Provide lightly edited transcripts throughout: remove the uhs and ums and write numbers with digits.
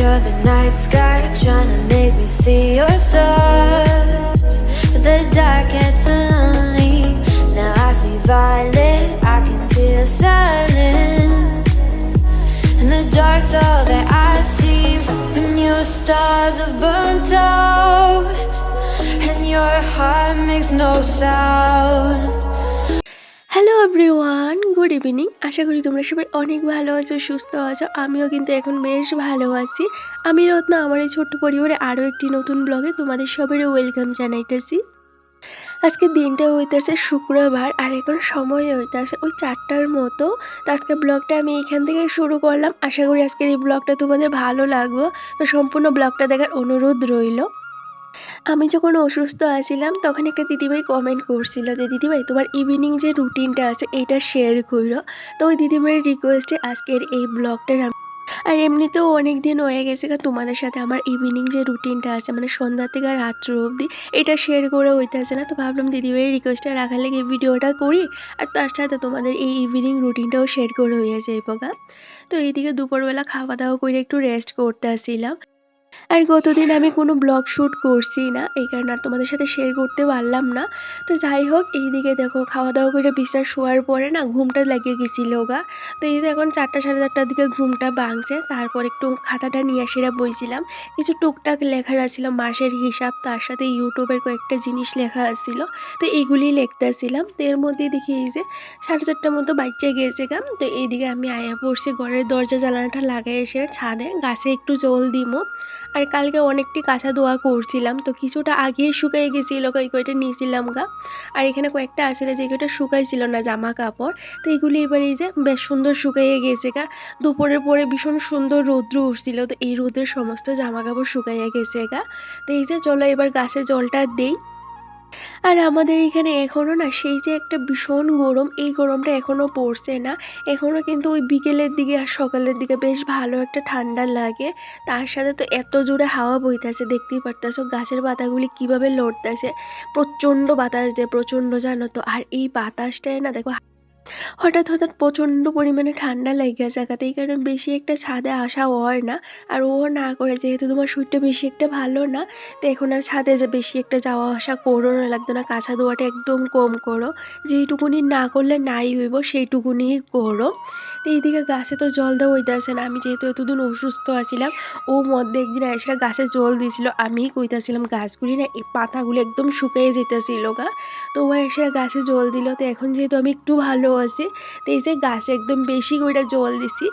You're the night sky trying to make me see your stars, but the dark gets so lonely. Now I see violet, I can feel silence, and the dark's all that I see. When your stars have burnt out and your heart makes no sound. Hello everyone, good evening. আশা করি তোমরা সবাই অনেক ভালো আছো, সুস্থ আছো। আমিও কিন্তু এখন বেশ ভালো আছি। আমি রত্না, আমার এই ছোট্ট পরিবারে আরও একটি নতুন ব্লগে তোমাদের সবারই ওয়েলকাম জানাইতেছি। আজকে দিনটা হইতেছে শুক্রবার, আর এখন সময় হইতেছে ওই 4টার মতো। তো আজকে ব্লগটা আমি এখান থেকে শুরু করলাম। আশা করি আজকের এই ব্লগটা তোমাদের ভালো লাগবে, তো সম্পূর্ণ ব্লগটা দেখার অনুরোধ রইল। আমি যখন অসুস্থ আছিলাম তখন একটা দিদিভাই কমেন্ট করছিল যে দিদিভাই তোমার ইভিনিং যে রুটিনটা আছে এইটা শেয়ার করো। তো ওই দিদিভাইয়ের রিকোয়েস্টে আজকের এই ব্লগটা আর এমনিতেও অনেক দিন হয়ে গেছে তোমাদের সাথে আমার ইভিনিং যে রুটিনটা আছে মানে সন্ধ্যা থেকে রাত্র অবধি এটা শেয়ার করে হইতেছে না। তো ভাবলাম দিদিভাইয়ের রিকোয়েস্টটা রাখার লেগে ভিডিওটা করি, আর তার সাথে তোমাদের এই ইভিনিং রুটিনটাও শেয়ার করে হয়ে যায় পোকা। তো এইদিকে দুপুরবেলা খাওয়া দাওয়া করে একটু রেস্ট করতে আসছিলাম। আর গতদিন আমি কোনো ব্লগ শ্যুট করছি না, এই কারণে আর তোমাদের সাথে শেয়ার করতে পারলাম না। তো যাই হোক, এইদিকে দেখো খাওয়া দাওয়া করে বিছানা শোয়ার পরে না ঘুমটা লাগিয়ে গেছিল গা। তো এই যে এখন 4টা সাড়ে 4টার দিকে ঘুমটা ভাঙছে। তারপর একটু খাতাটা নিয়ে সেটা বইছিলাম, কিছু টুকটাক লেখার আছিল, মাসের হিসাব, তার সাথে ইউটিউবের কয়েকটা জিনিস লেখা আছিল। তো এইগুলি লিখতেছিলাম। তো এর মধ্যে দেখি এই যে 4:30টার মতো বাচ্চা গিয়েছে গা। তো এইদিকে আমি আয়া পড়ছি, ঘরের দরজা জানালাটা লাগাই এসে ছাদে গাছে একটু জল দিমো। আর কালকে অনেকটি কাঁচা ধোয়া করছিলাম, তো কিছুটা আগেই শুকাই গেছিল, কয়েকটা নিয়েছিলাম গা। আর এখানে কয়েকটা আছিল যে কয়েকটা শুকাইছিল না জামা কাপড়। তো এগুলি এবার এই যে বেশ সুন্দর শুকাইয়ে গেছে গা। দুপুরের পরে ভীষণ সুন্দর রৌদ্র উঠছিল, তো এই রোদের সমস্ত জামা কাপড় শুকাইয়া গেছে গা। তো এই যে চলো এবার গাছে জলটা দেই। আর আমাদের এখানে এখনো না সেই যে একটা ভীষণ গরম, এই গরমটা এখনো পড়ছে না। এখনো কিন্তু ওই বিকেলের দিকে আর সকালের দিকে বেশ ভালো একটা ঠান্ডা লাগে। তার সাথে তো এত জোরে হাওয়া বইতেছে, দেখতেই পারতেছো গাছের পাতাগুলি কিভাবে লড়তেছে। প্রচন্ড বাতাস দেয়, প্রচন্ড, জানো তো। আর এই বাতাসটায় না দেখো হঠাৎ হঠাৎ প্রচন্ড পরিমাণে ঠান্ডা লেগে জায়গাতে, এই কারণে বেশি একটা ছাদে আসা হয় না। আর ও না করে, যেহেতু তোমার শরীরটা বেশি একটা ভালো না, তো এখন আর ছাদে যে বেশি একটা যাওয়া আসা করো না, লাগতো না। কাঁচা ধোয়াটা একদম কম করো, যেইটুকুনি না করলে নাই হইব সেইটুকুনি করো। তো এইদিকে গাছে তো জল দেওয়া হইতেছে না। আমি যেহেতু এতদিন অসুস্থ আছিলাম, ও মধ্যে একদিন এসে গাছে জল দিয়েছিল। আমি কইতাছিলাম গাছগুলি না এই পাতাগুলি একদম শুকিয়ে যেতেছিল গা। তো ও এসে গাছে জল দিল। তো এখন যেহেতু আমি একটু ভালো আছি, তো এই যে গাছে একদম বেশি করে জল দিছি।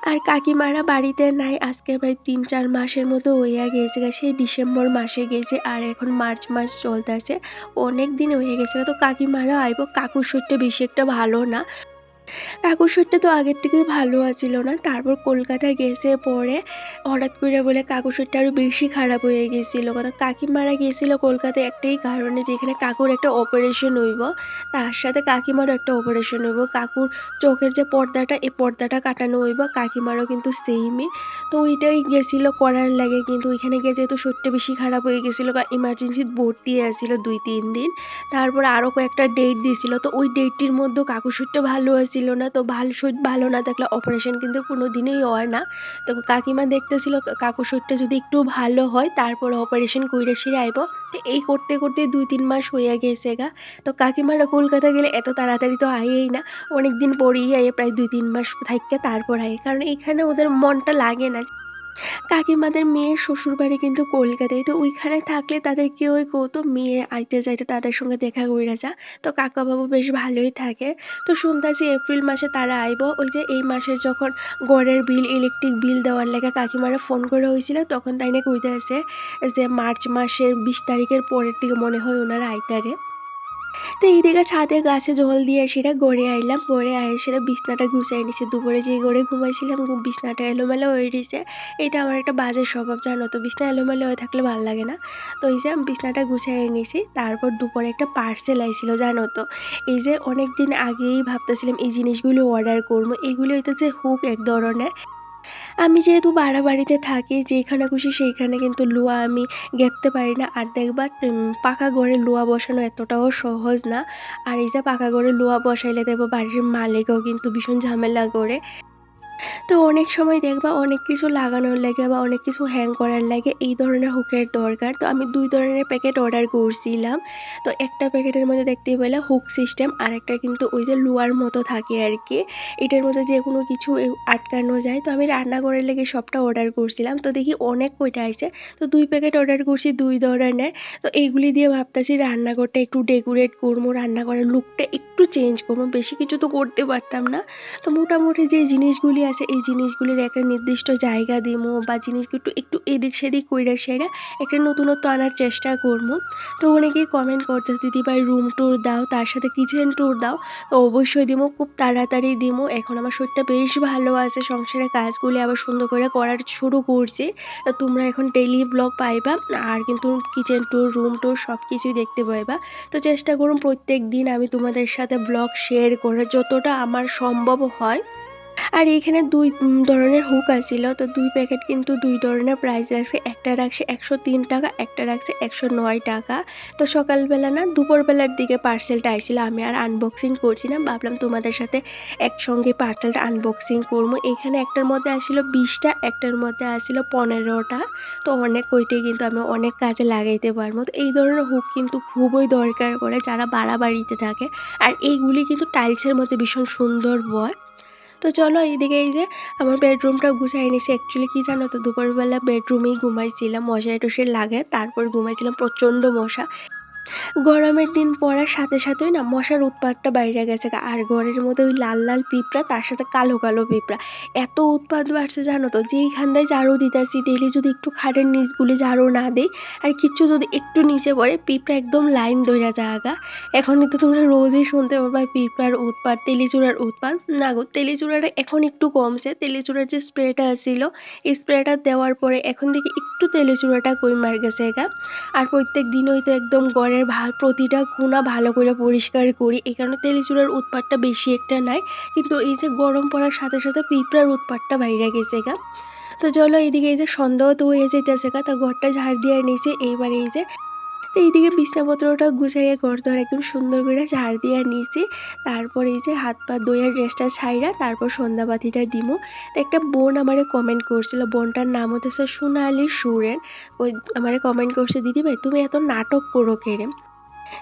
আর কাকিমারা বাড়িতে নাই আজকে প্রায় 3-4 মাসের মতো হইয়া গেছে, সেই ডিসেম্বর মাসে গেছে, আর এখন মার্চ মাস চলতেছে, অনেক দিন হয়ে গেছে। তো কাকিমারা আইব। কাকুর শরীরটা বেশি একটা ভালো না, কাকুর শরীরটা তো আগের থেকে ভালো আছিল না। তারপর কলকাতায় গেছে পরে হঠাৎ করে বলে কাকুর শরীরটা আরো বেশি খারাপ হয়ে গেছিল। কথা কাকিমারা গেছিল কলকাতায় একটাই কারণে, যেখানে কাকুর একটা অপারেশন হইব, তার সাথে কাকিমারও একটা অপারেশন হইব। কাকুর চোখের যে পর্দাটা, এই পর্দাটা কাটানো হইব, কাকিমারও কিন্তু সেমই। তো ওইটাই গেছিল করার লাগে, কিন্তু ওইখানে গিয়ে যেহেতু শরীরটা বেশি খারাপ হয়ে গেছিল, ইমার্জেন্সি ভর্তি আছিল 2-3 দিন। তারপর আরো কয়েকটা ডেট দিয়েছিল, তো ওই ডেটটির মধ্যে কাকুর শরীরটা ভালো ছিল না। তো শরীর ভালো না থাকলে অপারেশন কিন্তু কোনোদিনই হয় না। তো কাকিমা দেখতেছিল কাকুর শরীরটা যদি একটু ভালো হয় তারপরে অপারেশন কইরা সেরে আইব। তো এই করতে করতে 2-3 মাস হইয়া গেছে গা। তো কাকিমারা কলকাতা গেলে এত তাড়াতাড়ি তো আইয়েই না, অনেকদিন পরেই আইয়ে, প্রায় 2-3 মাস থাইকা তারপর আইয়ে, কারণ এখানে ওদের মনটা লাগে না। কাকিমাদের মেয়ের শ্বশুর বাড়ি কিন্তু কলকাতায়, তো ওইখানে থাকলে তাদের কেউই কৌতো মেয়ে আইতে যাইতে তাদের সঙ্গে দেখা কইরা যা। তো কাকা বাবু বেশ ভালোই থাকে। তো শুনতাছি এপ্রিল মাসে তারা আইব। ওই যে এই মাসে যখন ঘরের বিল, ইলেকট্রিক বিল দেওয়ার লেগে কাকিমারা ফোন করে হয়েছিল, তখন তাই না কইতাছে যে মার্চ মাসের 20 তারিখের পরের দিকে মনে হয় ওনারা আইতারে। তো এইদিকে ছাদে গাছে জল দিয়ে সেটা গড়ে আইলাম, গড়ে আয় সেটা বিছনাটা গুছাই নিছি। দুপুরে যে গড়ে ঘুমাইছিলাম বিছনাটা এলোমেলো হয়ে রয়েছে। এটা আমার একটা বাজে স্বভাব, জানো তো, বিছনা এলোমেলো হয়ে থাকলে ভালো লাগে না। তো এই যে আমি বিছনাটা গুছাই নিছি। তারপর দুপুরে একটা পার্সেল আইছিল, জানো তো। এই যে অনেকদিন আগেই ভাবতেছিলাম এই জিনিসগুলো অর্ডার করবো। এগুলো হইতেছে হুক এক ধরনের। আমি যেহেতু ভাড়া বাড়িতে থাকি, যেখানে খুশি সেইখানে কিন্তু লুয়া আমি গেঁথতে পারি না। আর দেখবা পাকা ঘরে লুয়া বসানো এতটাও সহজ না। আর এই যে পাকা ঘরে লুয়া বসাইলে দেখবো বাড়ির মালিকও কিন্তু ভীষণ ঝামেলা করে। তো অনেক সময় দেখবা অনেক কিছু লাগানোর লাগে বা অনেক কিছু হ্যাং করার লাগে এই ধরনের হুকের দরকার। তো আমি 2 ধরনের প্যাকেট অর্ডার করছিলাম। তো একটা প্যাকেটের মধ্যে দেখতেই পেলে হুক সিস্টেম, আর একটা কিন্তু ওই যে লোয়ার মতো থাকে আর কি। এটার মধ্যে যে কোনো কিছু আটকানো যায়। তো আমি রান্নাঘরের লেগে সবটা অর্ডার করছিলাম। তো দেখি অনেক কয়টা আইছে। তো 2 প্যাকেট অর্ডার করছি 2 ধরনের। তো এইগুলি দিয়ে ভাবতেছি রান্নাঘরটা একটু ডেকোরেট করবো, রান্নাঘরের লুকটা একটু চেঞ্জ করবো। বেশি কিছু তো করতে পারতাম না। তো মোটামুটি যে জিনিসগুলি আছে এই জিনিসগুলির একটা নির্দিষ্ট জায়গা দিমু বা জিনিসগুলো একটু একটু এদিক সেদিক কইরা সেরা একটা নতুনত্ব আনার চেষ্টা করবো। তো অনেকেই কমেন্ট করতেছে দিদি ভাই রুম ট্যুর দাও, তার সাথে কিচেন ট্যুর দাও। তো অবশ্যই দিমু, খুব তাড়াতাড়ি দিমু। এখন আমার শরীরটা বেশ ভালো আছে, সংসারের কাজগুলি আবার সুন্দর করে করার শুরু করছি। তো তোমরা এখন ডেইলি ব্লগ পাইবা, আর কিন্তু কিচেন ট্যুর রুম ট্যুর সব কিছুই দেখতে পাইবা। তো চেষ্টা করুন প্রত্যেক দিন আমি তোমাদের সাথে ব্লগ শেয়ার করার যতটা আমার সম্ভব হয়। আর এইখানে 2 ধরনের হুক আছিল। তো 2 প্যাকেট কিন্তু 2 ধরনের প্রাইস রাখছে। একটা রাখছে 103 টাকা, একটা রাখছে 109 টাকা। তো সকালবেলা না দুপুরবেলার দিকে পার্সেলটা আইছিল, আমি আর আনবক্সিং করছি না, ভাবলাম তোমাদের সাথে একসঙ্গে পার্সেলটা আনবক্সিং করবো। এখানে একটার মধ্যে আসছিল 20টা, একটার মধ্যে আসছিল 15টা। তো অনেক কয়টাই কিন্তু আমি অনেক কাজে লাগাইতে পারবো। তো এই ধরনের হুক কিন্তু খুবই দরকার পড়ে যারা বাড়িতে থাকে। আর এইগুলি কিন্তু টাইলসের মধ্যে ভীষণ সুন্দর বয়। তো চলো এইদিকে এই যে আমার বেডরুমটা গুছাই নিছি। অ্যাকচুয়ালি কি জানো তো, দুপুরবেলা বেডরুমেই ঘুমাইছিলাম, মশারি টশারি লাগে, তারপর ঘুমাইছিলাম। প্রচন্ড মশা, গরমের দিন পড়ার সাথে সাথেই না মশার উৎপাতটা বাইরে গেছে আর ঘরের মধ্যে ওই লাল লাল পিঁপড়া, তার সাথে কালো কালো পিঁপড়া, এত উৎপাত বাড়ছে জানো তো। যেইখানটায় ঝাড়ু দিতেছি ডেলি যদি একটু খাটের নিচগুলি ঝাড়ু না দেই আর কিচ্ছু যদি একটু নিচে পড়ে, পিঁপড়া একদম লাইন ধইরা জায়গা। এখনই তো তোমরা রোজই শুনতে পারবা পিঁপড়ার উৎপাত, তেলিচুড়ার উৎপাত। না গো, তেলিচুড়াটা এখন একটু কমছে। তেলিচুড়ার যে স্প্রেটা ছিল এই স্প্রেটা দেওয়ার পরে এখন দেখি একটু তেলিচুড়াটা কইমার গেছে গা। আর প্রত্যেক দিন হইতে একদম ঘরের প্রতিটা কোণা ভালো করে পরিষ্কার করি, এই কারণে তেলিচুড়ার উৎপাতটা বেশি একটা নাই। কিন্তু এই যে গরম পড়ার সাথে সাথে পিঁপড়ার উৎপাতটা বাইরে গেছে গা। তো চলো এইদিকে এই যে সন্ধ্যাও তো হয়ে যেতেছে গা, তো ঘরটা ঝাড় দিয়ে নিয়েছি। এইবার এই যে তো এইদিকে বিছনাপত্রটা গুছাইয়া ঘর দর একদম সুন্দর করে ঝাড় দিয়ে নিয়েছি। তারপর এই যে হাত পা ধুইয়া ড্রেসটা ছাইরা তারপর সন্ধ্যাবাতিটা দিমু। তো একটা বোন আমারে কমেন্ট করছিল, বোনটার নাম হতেছে সোনালী সুরেন। ওই আমারে কমেন্ট করছে, দিদি ভাই তুমি এত নাটক করো কেরে।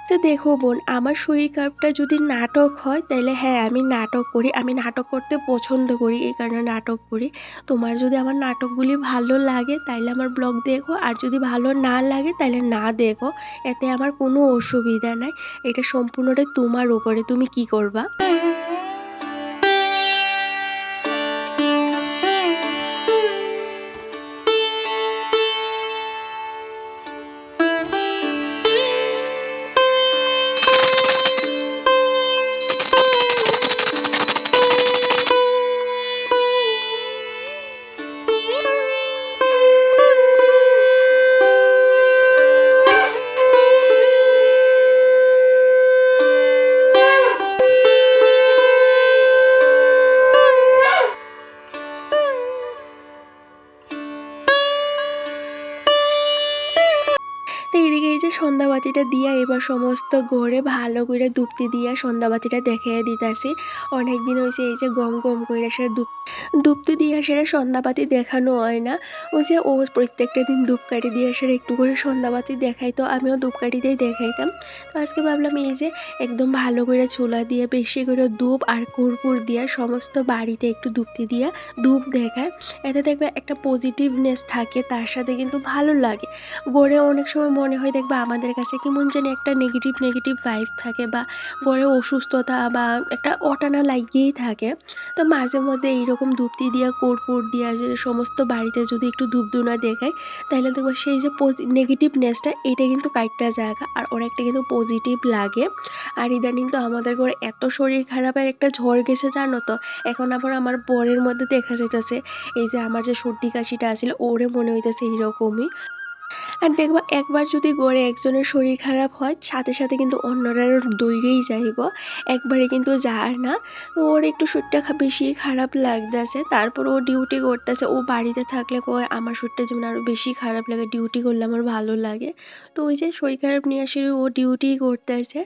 তো দেখো বোন, আমার শরীর খারাপটা যদি নাটক হয় তাহলে হ্যাঁ আমি নাটক করি, আমি নাটক করতে পছন্দ করি, এই কারণে নাটক করি। তোমার যদি আমার নাটকগুলি ভালো লাগে তাইলে আমার ব্লগ দেখো, আর যদি ভালো না লাগে তাহলে না দেখো, এতে আমার কোনো অসুবিধা নাই। এটা সম্পূর্ণটাই তোমার উপরে, তুমি কি করবা। তো এইদিকে এই যে সন্ধ্যাবাতিটা দিয়া এবার সমস্ত ঘরে ভালো করে ধূপটি দিয়া সন্ধ্যাবাতিটা দেখাইয়া দিতাছি। অনেকদিন হয়েছে এই যে গম গম করে সেটা ধূপটি দিয়ে সেটা সন্ধ্যাবাতি দেখানো হয় না। ওই যে ও প্রত্যেকটা দিন ধূপকাঠি দিয়ে সেটা একটু করে সন্ধ্যাবাতি দেখাইতো, আমিও ধূপকাঠিতেই দেখাইতাম। তো আজকে ভাবলাম এই যে একদম ভালো করে চুলা দিয়ে বেশি করে ধূপ আর কর্পূর দিয়া সমস্ত বাড়িতে একটু ধূপটি দিয়া ধূপ দেখায়। এতে দেখবে একটা পজিটিভনেস থাকে, তার সাথে কিন্তু ভালো লাগে। গড়ে অনেক সময় মনে হয় দেখবা আমাদের কাছে কেমন জানি একটা নেগেটিভ নেগেটিভ ভাইব থাকে, বা গড়ে অসুস্থতা বা একটা অটানা লাগিয়েই থাকে। তো মাঝে মধ্যে এইরকম ধূপটি দিয়া কর্পূর দিয়া যে সমস্ত বাড়িতে যদি একটু ধূপধুনা দেখায়, তাহলে দেখবো সেই যে নেগেটিভনেসটা এটা কিন্তু কাইটটা জায়গা আর অনেকটা কিন্তু পজিটিভ লাগে। আর ইদানিং তো আমাদের ঘরে এত শরীর খারাপের একটা ঝড় গেছে জানো তো। এখন আবার আমার বরের মধ্যে দেখা যাইতেছে এই যে আমার যে সর্দি কাশিটা আছিল ওরে মনে হইতেছে এইরকমই। আর দেখবা একবার যদি গড়ে একজনের শরীর খারাপ হয় সাথে সাথে কিন্তু অন্যরা দৌড়েই যাইব, একবারে কিন্তু যার না। তো ওর একটু শরীরটা বেশি খারাপ লাগতেছে, তারপর ও ডিউটি করতেছে। ও বাড়িতে থাকলে কয় আমার শরীরটা যেমন আরো বেশি খারাপ লাগে, ডিউটি করলে আমার ভালো লাগে। তো ওই যে শরীর খারাপ নিয়ে আসে ও ডিউটি করতেছে।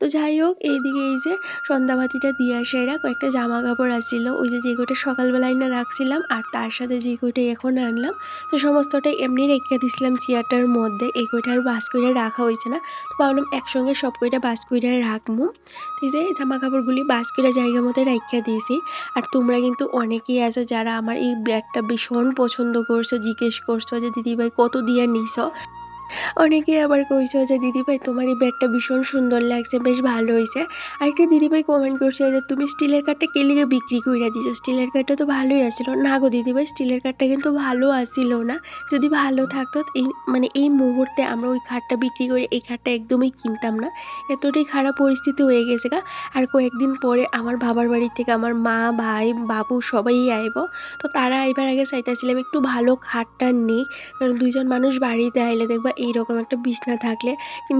তো যাই হোক এইদিকে এই যে সন্ধ্যাবাতিটা দিয়ে আসে এরা কয়েকটা জামা কাপড় আসছিল, ওই যে কয়টা সকালবেলায় না রাখছিলাম আর তার সাথে যে কয়টা এখন আনলাম, তো সমস্তটাই এমনি রেখে দিছিলাম চেয়ারটার মধ্যে। এই কয়টা আর বাস কইরা রাখা হয়েছে না, তো ভাবলাম একসঙ্গে সব কয়টা বাস কইরা রাখবো। তো এই যে জামা কাপড়গুলি বাস কইরা জায়গা মতো রাইখা দিয়েছি। আর তোমরা কিন্তু অনেকেই আছো যারা আমার এই ব্যাগটা ভীষণ পছন্দ করছো, জিজ্ঞেস করছো যে দিদিভাই কত দিয়ে নিছো। অনেকেই আবার কইছো যে দিদিভাই তোমার এই ব্যাগটা ভীষণ সুন্দর লাগছে, বেশ ভালো হয়েছে। আরেকটা দিদিভাই কমেন্ট করছে যে তুমি স্টিলের কাঠটা কে লিগে বিক্রি কইরা দিছো, স্টিলের কাঠটা তো ভালোই আসছিল। না গো দিদিভাই, স্টিলের কাঠটা কিন্তু ভালো আসছিল না। যদি ভালো থাকতো এই মানে এই মুহূর্তে আমরা ওই খাটটা বিক্রি করে এই খাটটা একদমই কিনতাম না, এতটাই খারাপ পরিস্থিতি হয়ে গেছে গা। আর কয়েকদিন পরে আমার বাবার বাড়ি থেকে আমার মা ভাই বাবু সবাই আইব। তো তারা আইবার আগে চাইতেছিলাম একটু ভালো খাটটা নেই, কারণ দুইজন মানুষ বাড়িতে আইলে দেখবা এইরকম একটা বিছনা থাকলে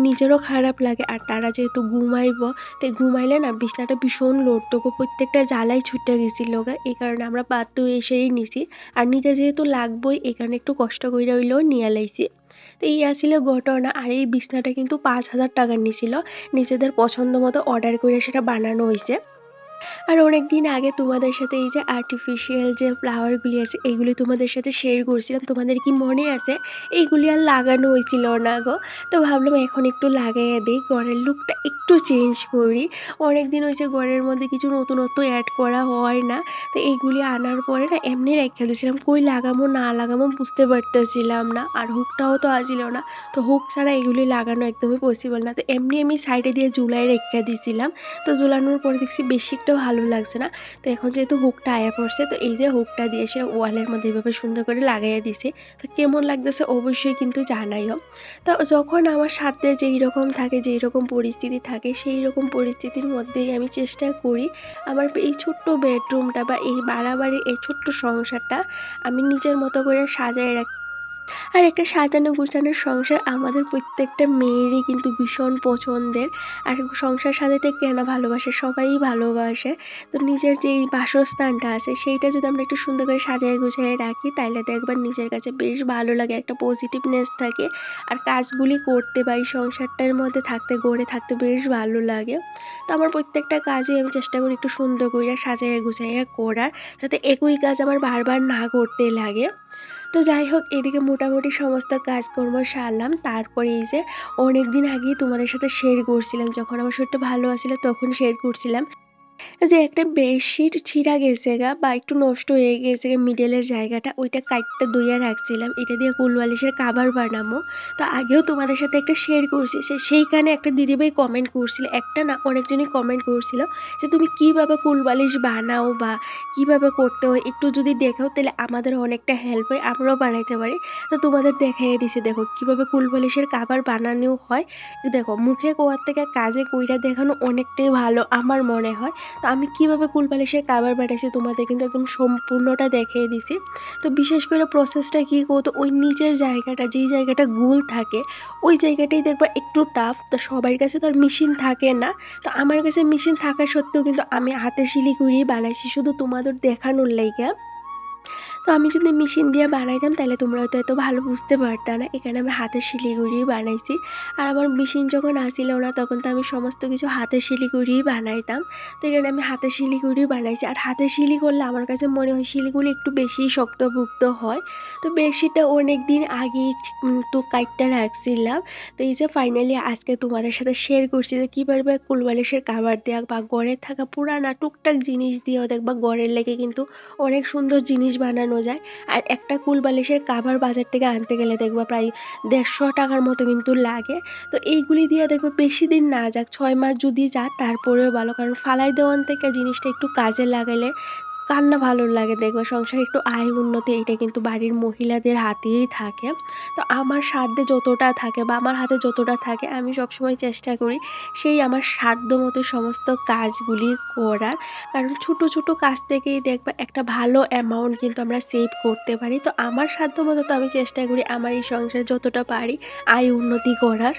নিজেরও খারাপ লাগে। আর তারা যেহেতু ঘুমাইবো, তো ঘুমাইলে না বিছনাটা ভীষণ লড়তো, প্রত্যেকটা জ্বালাই ছুটে গেছিল গা। এই কারণে আমরা বাধ্য হয়ে এসেই নিছি। আর নিতে যেহেতু লাগবোই এই কারণে একটু কষ্ট কইরা হইলেও নিয়ে লাইছি। তো এই আসলে ঘটনা। আর এই বিছনাটা কিন্তু 5,000 টাকার নিছিল, নিজেদের পছন্দ মতো অর্ডার করে সেটা বানানো হয়েছে। আর অনেকদিন আগে তোমাদের সাথে এই যে আর্টিফিশিয়াল যে ফ্লাওয়ারগুলি আছে এইগুলি তোমাদের সাথে শেয়ার করছিলাম, তোমাদের কি মনে আছে? এইগুলি আর লাগানো হয়েছিল না গো। তো ভাবলাম এখন একটু লাগাইয়া দিই, ঘরের লুকটা একটু চেঞ্জ করি। অনেকদিন হয়েছে ঘরের মধ্যে কিছু নতুনত্ব অ্যাড করা হয় না। তো এইগুলি আনার পরে না এমনি রেখে দিয়েছিলাম, কই লাগামো না লাগামো বুঝতে পারতেছিলাম না। আর হুকটাও তো আসিল না, তো হুক ছাড়া এগুলি লাগানো একদমই পসিবল না। তো এমনি আমি সাইডে দিয়ে ঝুলাই রেখে দিয়েছিলাম। তো ঝুলানোর পরে দেখছি বেশি একটা ভালো লাগছে না। তো এখন যেহেতু হুকটা আয়া পড়ছে, তো এই যে হুকটা দিয়ে সে ওয়ালের মধ্যে এভাবে সুন্দর করে লাগাইয়া দিছে। তো কেমন লাগতেছে অবশ্যই কিন্তু জানাইও। তো যখন আমার সাথে যেই রকম থাকে, যেই রকম পরিস্থিতি থাকে, সেই রকম পরিস্থিতির মধ্যেই আমি চেষ্টা করি আমার এই ছোট্ট বেডরুমটা বা এই বাড়াবাড়ির এই ছোট্ট সংসারটা আমি নিজের মতো করে সাজায় রাখি। আর একটা সাজানো গোছানো সংসার আমাদের প্রত্যেকটা মেয়েরই কিন্তু ভীষণ পছন্দের। আর সংসার সাজাতে কে না ভালোবাসে, সবাই ভালোবাসে। তো নিজের যে এই বাসস্থানটা আছে সেইটা যদি আমরা একটু সুন্দর করে সাজিয়ে গুছিয়ে রাখি তাইলে দেখবার নিজের কাছে বেশ ভালো লাগে, একটা পজিটিভনেস থাকে। আর কাজগুলি করতে বা এই সংসারটার মধ্যে থাকতে গড়ে থাকতে বেশ ভালো লাগে। তো আমার প্রত্যেকটা কাজে আমি চেষ্টা করি একটু সুন্দর করে সাজিয়ে গুছিয়ে করার, যাতে একই কাজ আমার বারবার না করতে লাগে। তো যাই হোক এদিকে মোটামুটি সমস্ত কাজকর্ম সারলাম। তারপরে এই যে অনেকদিন আগেই তোমাদের সাথে শেয়ার করছিলাম, যখন আমার শরীরটা ভালো আছিল তখন শেয়ার করছিলাম যে একটা বেডশিট ছিঁড়া গেছে গা বা একটু নষ্ট হয়ে গেছে গা মিডলের জায়গাটা, ওইটা কাইটটা ধুইয়া রাখছিলাম, এটা দিয়ে কুল বালিশের কাভার বানাবো। তো আগেও তোমাদের সাথে একটা শেয়ার করছি, সেইখানে একটা দিদিভাই কমেন্ট করছিল, একটা না অনেকজনই কমেন্ট করছিল যে তুমি কিভাবে কুল বালিশ বানাও বা কিভাবে করতে হয় একটু যদি দেখাও তাহলে আমাদের অনেকটা হেল্প হয়, আমরাও বানাইতে পারি। তো তোমাদের দেখাই দিছি, দেখো কিভাবে কুল বালিশের কাভার বানানো হয়। দেখো মুখে কোয়ার থেকে কাজে কইরা দেখানো অনেকটাই ভালো আমার মনে হয়। তো আমি কিভাবে কুল বালিশের কাভার বানাইছি তোমাদের কিন্তু একদম সম্পূর্ণটা দেখিয়ে দিছি। তো বিশেষ করে প্রসেসটা কি করতো, ওই নিচের জায়গাটা যেই জায়গাটা গোল থাকে ওই জায়গাটাই দেখবা একটু টাফ। তো সবার কাছে তো আর মেশিন থাকে না, তো আমার কাছে মেশিন থাকা সত্ত্বেও কিন্তু আমি হাতে শিলি করেই বানাইছি শুধু তোমাদের দেখানোর লাইগা। তো আমি যদি মেশিন দিয়ে বানাইতাম তাহলে তোমরা হয়তো এত ভালো বুঝতে পারতা না, এখানে আমি হাতে শিলিগুড়িই বানাইছি। আর আমার মেশিন যখন আসিল না তখন তো আমি সমস্ত কিছু হাতে শিলিগুড়িই বানাইতাম। তো এখানে আমি হাতে শিলিগুড়ি বানাইছি। আর হাতে শিলি করলে আমার কাছে মনে হয় শিলিগুড়ি একটু বেশি শক্তপোক্ত হয়। তো বেশিটা অনেক দিন আগেই তো কাইটটা রাখছিলাম। তো এই যে ফাইনালি আজকে তোমাদের সাথে শেয়ার করছি যে কীভাবে কুলবালিশের কাভার দেওয়া বা ঘরে থাকা পুরানা টুকটাক জিনিস দিয়েও দেখবা ঘরের লেগে কিন্তু অনেক সুন্দর জিনিস বানানো যায়। আর একটা কুল বালিশের কাভার বাজার থেকে আনতে গেলে দেখবা প্রায় 150 টাকার মতো কিন্তু লাগে। তো এইগুলি দিয়ে দেখবে বেশি দিন না যাক 6 মাস যদি যা তারপরেও ভালো, কারণ ফালাই দেওয়ান থেকে জিনিসটা একটু কাজে লাগালে কার না ভালো লাগে দেখবে সংসারে একটু আয় উন্নতি, এটা কিন্তু বাড়ির মহিলাদের হাতেই থাকে। তো আমার সাধ্যে যতটা থাকে বা আমার হাতে যতটা থাকে আমি সবসময় চেষ্টা করি সেই আমার সাধ্য মতো সমস্ত কাজগুলি করার। কারণ ছোট ছোট কাজ থেকেই দেখবে একটা ভালো অ্যামাউন্ট কিন্তু আমরা সেভ করতে পারি। তো আমার সাধ্য মতো তো আমি চেষ্টা করি আমার এই সংসারে যতটা পারি আয় উন্নতি করার।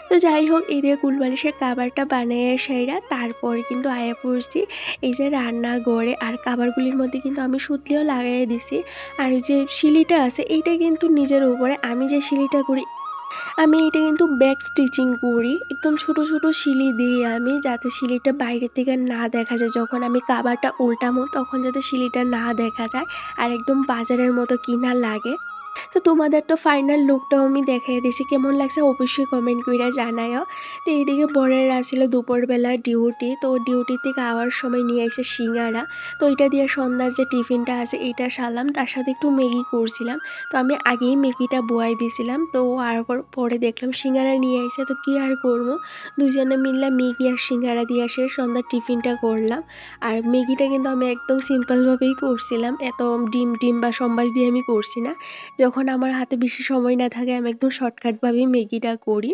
তো যাই হোক, এই দিয়ে কুলবালিশের কাবারটা বানিয়ে সেরা তারপরে কিন্তু আয়া পড়ছি এই যে রান্নাঘরে। আর কাবারগুলির মধ্যে কিন্তু আমি সুতলিও লাগাই দিছি। আর যে শিলিটা আছে এইটা কিন্তু নিজের উপরে, আমি যে শিলিটা করি আমি এটা কিন্তু ব্যাক স্টিচিং করি, একদম ছোট ছোট শিলি দিই আমি, যাতে শিলিটা বাইরে থেকে না দেখা যায়। যখন আমি কাবারটা উল্টামো তখন যাতে শিলিটা না দেখা যায় আর একদম বাজারের মতো কিনা লাগে। তো তোমাদের তো ফাইনাল লুকটাও আমি দেখাই দিছি, কেমন লাগছে অবশ্যই কমেন্ট কইরা জানাইও। তো এইদিকে বরের আছিল দুপুরবেলা ডিউটি, তো ডিউটি থেকে আওয়ার সময় নিয়ে এসে সিঙ্গারা। তো এটা দিয়ে সন্ধ্যার যে টিফিনটা আছে এইটা সারলাম, তার সাথে একটু ম্যাগি করছিলাম। তো আমি আগেই ম্যাগিটা বয়াই দিছিলাম, তো আর পরে দেখলাম সিঙ্গারা নিয়ে এসে, তো কি আর করবো, দুজনে মিললে ম্যাগি আর সিঙ্গারা দিয়ে এসে সন্ধ্যার টিফিনটা করলাম। আর ম্যাগিটা কিন্তু আমি একদম সিম্পলভাবেই করছিলাম, এত ডিম টিম বা সম্বাস দিয়ে আমি করছি না। যখন আমার হাতে বেশি সময় না থাকে আমি একদম শর্টকাটভাবেই ম্যাগিটা করি।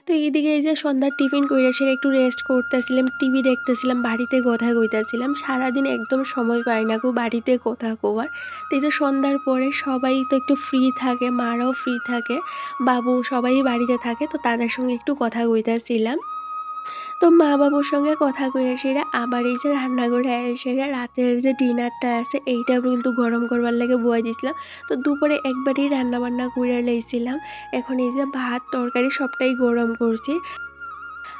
তো এইদিকে এই যে সন্ধ্যার টিফিন কইরা সেরে একটু রেস্ট করতেছিলাম, টিভি দেখতেছিলাম, বাড়িতে কথা কইতাছিলাম। সারাদিন একদম সময় পাই না গো বাড়িতে কথা কওয়ার। তো এই যে সন্ধ্যার পরে সবাই তো একটু ফ্রি থাকে, মারাও ফ্রি থাকে, বাবু সবাই বাড়িতে থাকে, তো তাদের সঙ্গে একটু কথা কইতাছিলাম। তো মা বাবুর সঙ্গে কথা কইয়া সেরা আবার এই যে রান্নাঘরে সেরা রাতের যে ডিনারটা আছে এইটা আমি কিন্তু গরম করবার লাগে বয়ে দিছিলাম। তো দুপুরে একবারই রান্না বান্না কইরা লইছিলাম, এখন এই যে ভাত তরকারি সবটাই গরম করছি।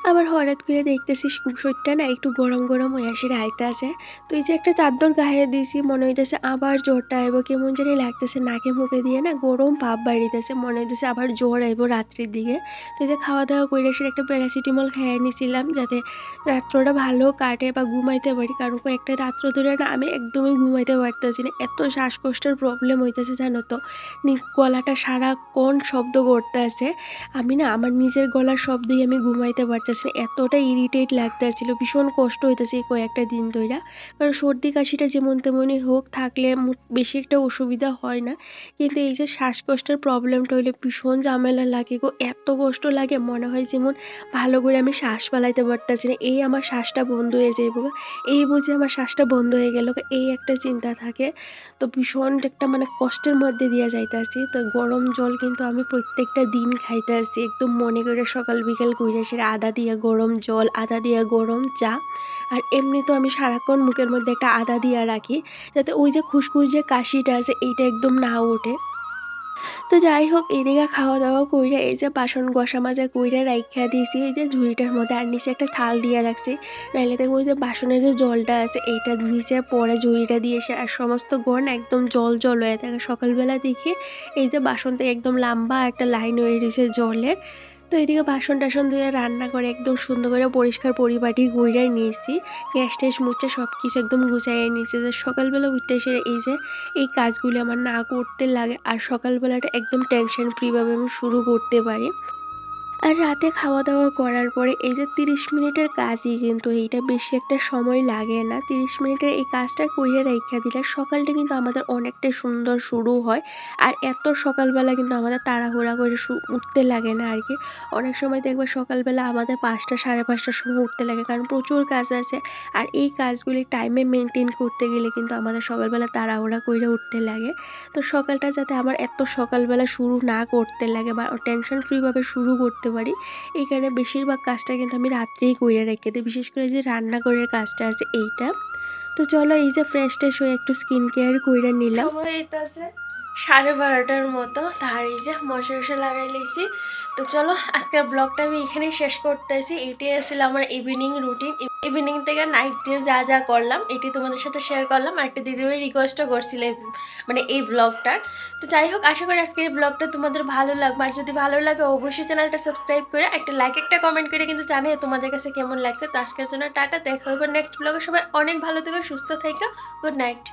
আবার হঠাৎ করে দেখতেছি শরীরটা না একটু গরম গরম হয়ে আসে আইতাছে। তো এই যে একটা চাদর গায়ে দিছি, মনে হইতেছে আবার জ্বরটা আইব, কেমন জানি লাগতেছে, নাকে মুখে দিয়ে না গরম ভাব বাইরিতেছে, মনে হইতেছে আবার জ্বর আইব রাত্রির দিকে। তো এই যে খাওয়া দাওয়া করে এসে একটা প্যারাসিটামল খেয়ে নিছিলাম, যাতে রাত্রটা ভালো কাটে বা ঘুমাইতে পারি। কারণ কয়েকটা রাত্র ধরে না আমি একদমই ঘুমাইতে পারতেছি না, এত শ্বাসকষ্টের প্রবলেম হইতেছে জানো তো। গলাটা সারাক্ষণ শব্দ করতেছে, আমি না আমার নিজের গলার শব্দেই আমি ঘুমাইতে পারতেছি না, এতটা ইরিটেট লাগতেছিল, ভীষণ কষ্ট হইতেছে এই কয়েকটা দিন ধইরা। কারণ সর্দি কাশিটা যেমন তেমনই হোক থাকলে বেশি একটা অসুবিধা হয় না, কিন্তু এই যে শ্বাসকষ্টের প্রবলেমটা হইলে ভীষণ ঝামেলা লাগে গো, এত কষ্ট লাগে মনে হয় যেমন ভালো করে আমি শ্বাস ফেলাইতে পারতেছি না, এই আমার শ্বাসটা বন্ধ হয়ে যাইব গো, এই বুঝি আমার শ্বাসটা বন্ধ হয়ে গেল গো, এই একটা চিন্তা থাকে। তো ভীষণ একটা মানে কষ্টের মধ্যে দিয়ে যাইতাছি। তো গরম জল কিন্তু আমি প্রত্যেকটা দিন খাইতাছি, একদম মনে করে সকাল বিকাল কইরা সেটা আদা দিয়া গরম জল, আদা দিয়া গরম চা। আর এমনি তো আমি সারাক্ষণ মুখের মধ্যে একটা আদা দিয়া রাখি, যাতে ওই যে খুসখুস যে কাশিটা আছে এইটা একদম না ওঠে। তো যাই হোক, এদিকে খাওয়া দাওয়া কইরা এই যে বাসন ঘষা মাজা কইরা রাইখা দিয়েছি এই যে ঝুড়িটার মধ্যে, আর নিচে একটা থাল দিয়ে রাখছি, নাইলে দেখো ওই যে বাসনের যে জলটা আছে এইটা নিচে পরে ঝুড়িটা দিয়ে এসে আর সমস্ত ঘর না একদম জল জল হয়ে থাকে। সকালবেলা দেখি এই যে বাসন থেকে একদম লম্বা একটা লাইন হয়ে রয়েছে জলের। তো এদিকে বাসন টাসন ধুয়ে রান্না করে একদম সুন্দর করে পরিষ্কার পরিপাটি কইরা নিয়েছি, গ্যাস ট্যাস মুছে সব কিছু একদম গুছাইয়া নিয়েছি, যে সকালবেলা উঠতে এসে এই যে এই কাজগুলি আমার না করতে লাগে, আর সকালবেলাটা একদম টেনশন ফ্রি ভাবে আমি শুরু করতে পারি। আর রাতে খাওয়া দাওয়া করার পরে এই যে 30 মিনিটের কাজই কিন্তু, এইটা বেশি একটা সময় লাগে না, 30 মিনিটের এই কাজটা কইরে রাইখা দিলে সকালটা কিন্তু আমাদের অনেকটা সুন্দর শুরু হয়। আর এত সকালবেলা কিন্তু আমাদের তাড়াহুড়া করে উঠতে লাগে না আর কি। অনেক সময় দেখবে সকালবেলা আমাদের 5টা 5:30টার সময় উঠতে লাগে, কারণ প্রচুর কাজ আছে। আর এই কাজগুলি টাইমে মেনটেন করতে গেলে কিন্তু আমাদের সকালবেলা তাড়াহুড়া করে উঠতে লাগে। তো সকালটা যাতে আমার এত সকালবেলা শুরু না করতে লাগে বা টেনশন ফ্রি ভাবে শুরু করতে পারি, এই কারণে বেশিরভাগ কাজটা কিন্তু আমি রাত্রেই কইরা রেখে দিই, বিশেষ করে যে রান্নাঘরের কাজটা আছে এইটা। তো চলো এই যে ফ্রেশ ট্রেশ হয়ে একটু স্কিন কেয়ার কইরা নিলাম, সময় হইতাছে 12:30টার মতো, তার এই যে মশা টশা লাগাই লইছি। তো চলো আজকের ব্লগটা আমি এখানেই শেষ করতেছি। এটাই আসলে আমার ইভিনিং রুটিন, ইভিনিং থেকে নাইট ডে যা যা করলাম এটি তোমাদের সাথে শেয়ার করলাম। আর একটা দিদিভাই রিকোয়েস্টও করছিল মানে এই ব্লগটার। তো যাই হোক, আশা করি আজকের ব্লগটা তোমাদের ভালো লাগবে, আর যদি ভালো লাগে অবশ্যই চ্যানেলটা সাবস্ক্রাইব করে একটা লাইক একটা কমেন্ট করে কিন্তু জানিয়ে তোমাদের কাছে কেমন লাগছে। তো আজকের জন্য টাটা, দেখা হবে নেক্সট ব্লগে। সবাই অনেক ভালো থেকো, সুস্থ থেকো, গুড নাইট।